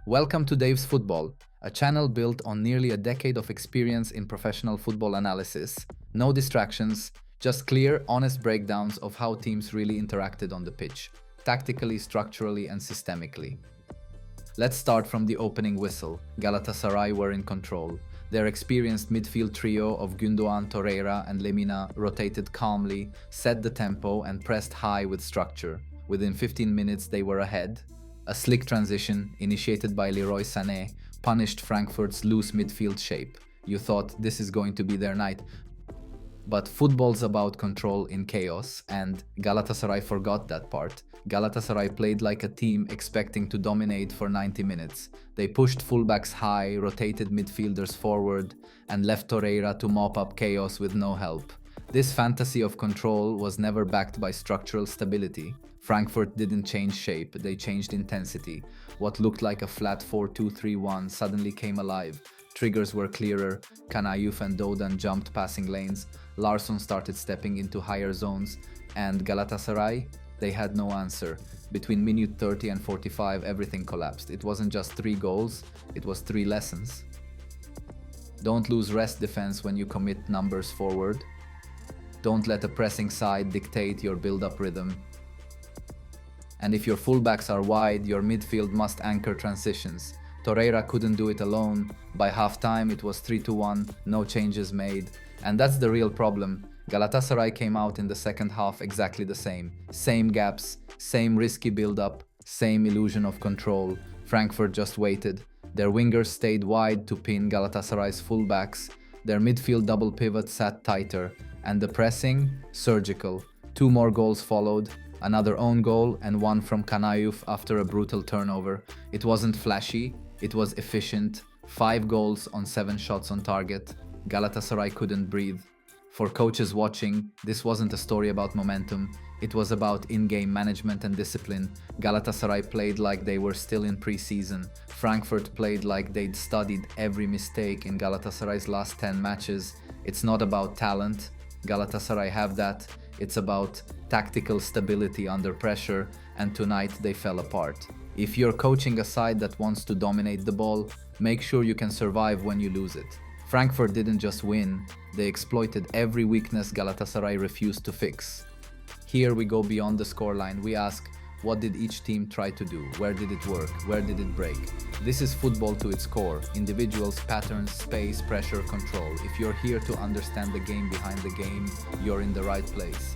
Welcome to Dave's Football, a channel built on nearly a decade of experience in professional football analysis. No distractions, just clear, honest breakdowns of how teams really interacted on the pitch, tactically, structurally, and systemically. Let's start from the opening whistle. Galatasaray were in control. Their experienced midfield trio of Gundogan, Torreira, and Lemina rotated calmly, set the tempo, and pressed high with structure. Within 15 minutes, they were ahead. A slick transition, initiated by Leroy Sané, punished Frankfurt's loose midfield shape. You thought this is going to be their night. But football's about control in chaos, and Galatasaray forgot that part. Galatasaray played like a team expecting to dominate for 90 minutes. They pushed fullbacks high, rotated midfielders forward, and left Torreira to mop up chaos with no help. This fantasy of control was never backed by structural stability. Frankfurt didn't change shape, they changed intensity. What looked like a flat 4-2-3-1 suddenly came alive. Triggers were clearer, Kanayouf and Dodan jumped passing lanes, Larsson started stepping into higher zones, and Galatasaray, they had no answer. Between minute 30 and 45, everything collapsed. It wasn't just 3 goals, it was 3 lessons. Don't lose rest defense when you commit numbers forward. Don't let a pressing side dictate your build-up rhythm. And if your fullbacks are wide, your midfield must anchor transitions. Torreira couldn't do it alone. By half-time, it was 3-1, no changes made. And that's the real problem. Galatasaray came out in the second half exactly the same. Same gaps, same risky build-up, same illusion of control. Frankfurt just waited. Their wingers stayed wide to pin Galatasaray's fullbacks. Their midfield double pivot sat tighter. And the pressing, surgical. 2 more goals followed. Another own goal and one from Kanayouf after a brutal turnover. It wasn't flashy, it was efficient. 5 goals on 7 shots on target. Galatasaray couldn't breathe. For coaches watching, this wasn't a story about momentum. It was about in-game management and discipline. Galatasaray played like they were still in pre-season. Frankfurt played like they'd studied every mistake in Galatasaray's last 10 matches. It's not about talent. Galatasaray have that. It's about tactical stability under pressure, and tonight they fell apart. If you're coaching a side that wants to dominate the ball, make sure you can survive when you lose it. Frankfurt didn't just win, they exploited every weakness Galatasaray refused to fix. Here we go beyond the scoreline. We ask, what did each team try to do? Where did it work? Where did it break? This is football to its core. Individuals, patterns, space, pressure, control. If you're here to understand the game behind the game, you're in the right place.